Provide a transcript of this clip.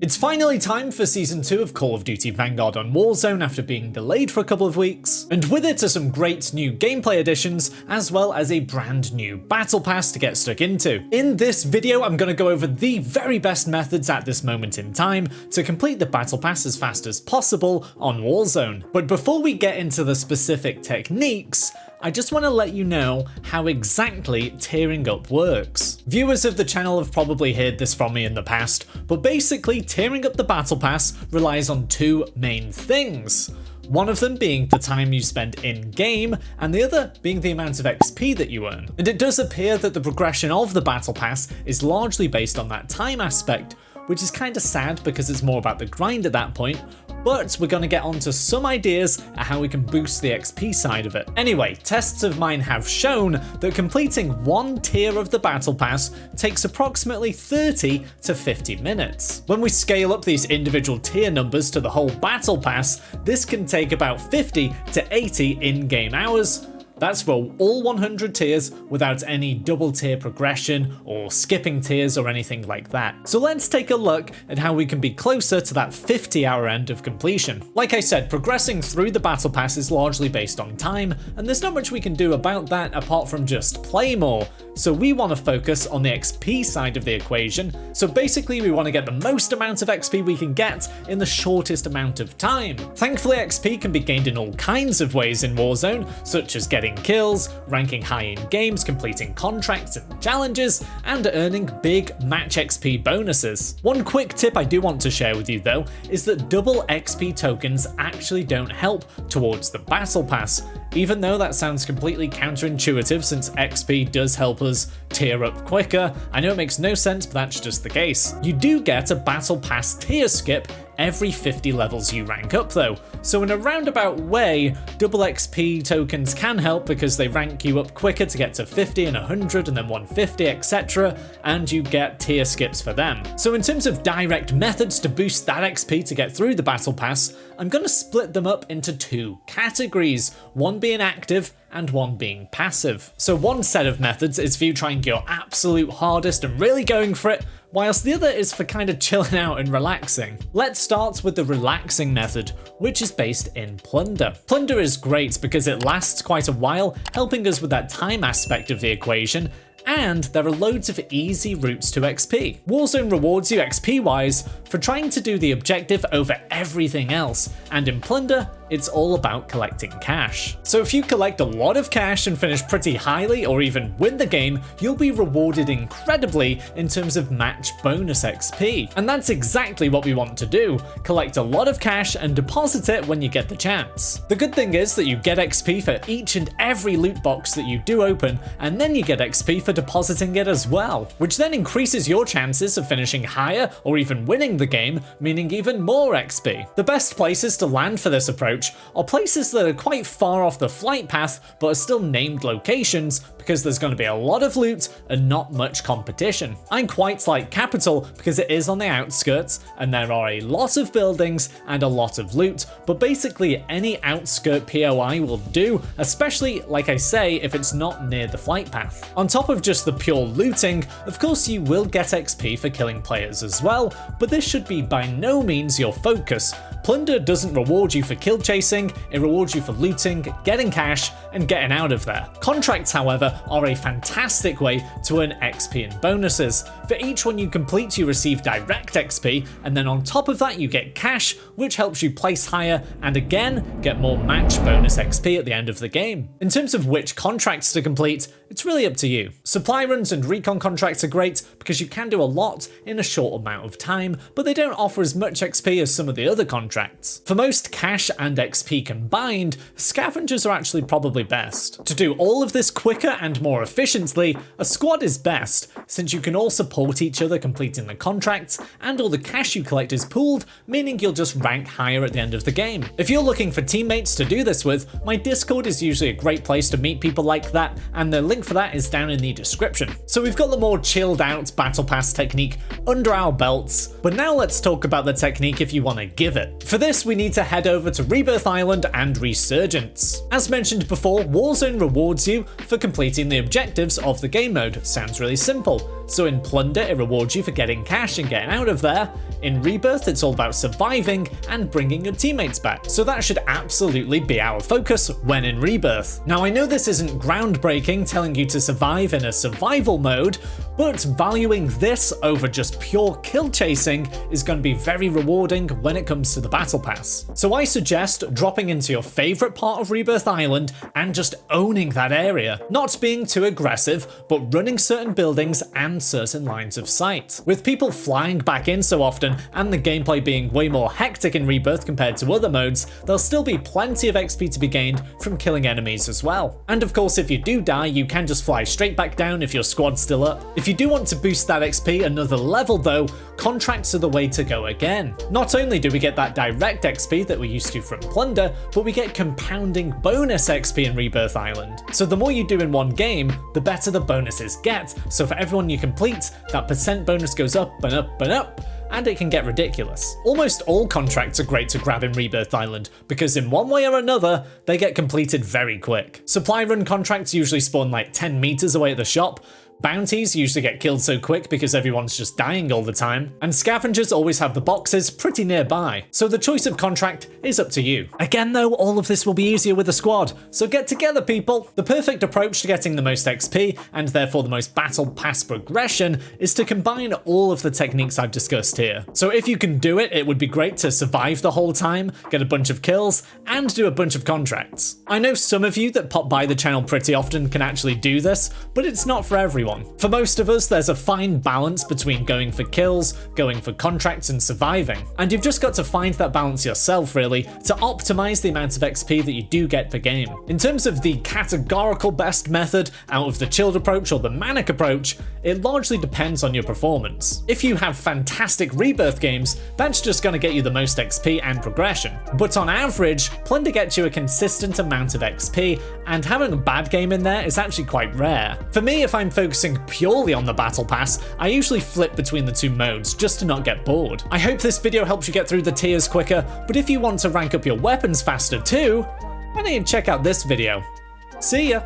It's finally time for Season 2 of Call of Duty Vanguard on Warzone after being delayed for a couple of weeks, and with it are some great new gameplay additions, as well as a brand new battle pass to get stuck into. In this video, I'm going to go over the very best methods at this moment in time to complete the battle pass as fast as possible on Warzone. But before we get into the specific techniques, I just want to let you know how exactly tiering up works. Viewers of the channel have probably heard this from me in the past, but basically tiering up the battle pass relies on two main things. One of them being the time you spend in-game, and the other being the amount of XP that you earn. And it does appear that the progression of the battle pass is largely based on that time aspect, which is kinda sad because it's more about the grind at that point, but we're going to get onto some ideas at how we can boost the XP side of it. Anyway, tests of mine have shown that completing one tier of the battle pass takes approximately 30 to 50 minutes. When we scale up these individual tier numbers to the whole battle pass, this can take about 50 to 80 in-game hours. That's for all 100 tiers without any double tier progression or skipping tiers or anything like that. So let's take a look at how we can be closer to that 50-hour end of completion. Like I said, progressing through the battle pass is largely based on time, and there's not much we can do about that apart from just play more. So we want to focus on the XP side of the equation. So basically we want to get the most amount of XP we can get in the shortest amount of time. Thankfully, XP can be gained in all kinds of ways in Warzone, such as getting kills, ranking high in games, completing contracts and challenges, and earning big match XP bonuses. One quick tip I do want to share with you though is that double XP tokens actually don't help towards the battle pass, even though that sounds completely counterintuitive since XP does help us tier up quicker. I know it makes no sense, but that's just the case. You do get a battle pass tier skip every 50 levels you rank up though, so in a roundabout way, double XP tokens can help because they rank you up quicker to get to 50 and 100 and then 150, etc, and you get tier skips for them. So in terms of direct methods to boost that XP to get through the battle pass, I'm going to split them up into two categories, one being active and one being passive. So one set of methods is for you trying your absolute hardest and really going for it, whilst the other is for kind of chilling out and relaxing. Let's start with the relaxing method, which is based in Plunder. Plunder is great because it lasts quite a while, helping us with that time aspect of the equation, and there are loads of easy routes to XP. Warzone rewards you XP-wise for trying to do the objective over everything else, and in Plunder, it's all about collecting cash. So if you collect a lot of cash and finish pretty highly or even win the game, you'll be rewarded incredibly in terms of match bonus XP. And that's exactly what we want to do, collect a lot of cash and deposit it when you get the chance. The good thing is that you get XP for each and every loot box that you do open, and then you get XP for depositing it as well, which then increases your chances of finishing higher or even winning the game, meaning even more XP. The best places to land for this approach are places that are quite far off the flight path but are still named locations because there's going to be a lot of loot and not much competition. I quite like Capital because it is on the outskirts and there are a lot of buildings and a lot of loot, but basically any outskirt POI will do, especially like I say if it's not near the flight path. On top of just the pure looting, of course you will get XP for killing players as well, but this should be by no means your focus. Plunder doesn't reward you for kill chasing, it rewards you for looting, getting cash, and getting out of there. Contracts, however, are a fantastic way to earn XP and bonuses. For each one you complete, you receive direct XP, and then on top of that you get cash, which helps you place higher, and again, get more match bonus XP at the end of the game. In terms of which contracts to complete, it's really up to you. Supply runs and recon contracts are great because you can do a lot in a short amount of time, but they don't offer as much XP as some of the other contracts. For most cash and XP combined, scavengers are actually probably best. To do all of this quicker and more efficiently, a squad is best, since you can all support each other completing the contracts, and all the cash you collect is pooled, meaning you'll just rank higher at the end of the game. If you're looking for teammates to do this with, my Discord is usually a great place to meet people like that, and the link for that is down in the description. So we've got the more chilled out battle pass technique under our belts, but now let's talk about the technique if you want to give it. For this, we need to head over to Rebirth Island and Resurgence. As mentioned before, Warzone rewards you for completing the objectives of the game mode. Sounds really simple. So in Plunder, it rewards you for getting cash and getting out of there. In Rebirth, it's all about surviving and bringing your teammates back. So that should absolutely be our focus when in Rebirth. Now, I know this isn't groundbreaking, telling you to survive in a survival mode, but valuing this over just pure kill chasing is going to be very rewarding when it comes to the Battle Pass. So I suggest dropping into your favourite part of Rebirth Island and just owning that area. Not being too aggressive, but running certain buildings and certain lines of sight. With people flying back in so often and the gameplay being way more hectic in Rebirth compared to other modes, there'll still be plenty of XP to be gained from killing enemies as well. And of course, if you do die, you can just fly straight back down if your squad's still up. If you do want to boost that XP another level though, contracts are the way to go again. Not only do we get that direct XP that we're used to from Plunder, but we get compounding bonus XP in Rebirth Island. So the more you do in one game, the better the bonuses get. So for everyone you complete, that percent bonus goes up and up and up, and it can get ridiculous. Almost all contracts are great to grab in Rebirth Island, because in one way or another, they get completed very quick. Supply run contracts usually spawn like 10 meters away at the shop, bounties usually get killed so quick because everyone's just dying all the time, and scavengers always have the boxes pretty nearby, so the choice of contract is up to you. Again though, all of this will be easier with a squad, so get together people! The perfect approach to getting the most XP, and therefore the most battle pass progression, is to combine all of the techniques I've discussed here. So if you can do it, it would be great to survive the whole time, get a bunch of kills, and do a bunch of contracts. I know some of you that pop by the channel pretty often can actually do this, but it's not for everyone. For most of us, there's a fine balance between going for kills, going for contracts, and surviving. And you've just got to find that balance yourself, really, to optimize the amount of XP that you do get per game. In terms of the categorical best method out of the chilled approach or the manic approach, it largely depends on your performance. If you have fantastic Rebirth games, that's just going to get you the most XP and progression. But on average, Plunder gets you a consistent amount of XP, and having a bad game in there is actually quite rare. For me, if I'm focusing purely on the Battle Pass, I usually flip between the two modes just to not get bored. I hope this video helps you get through the tiers quicker, but if you want to rank up your weapons faster too, why don't you check out this video. See ya!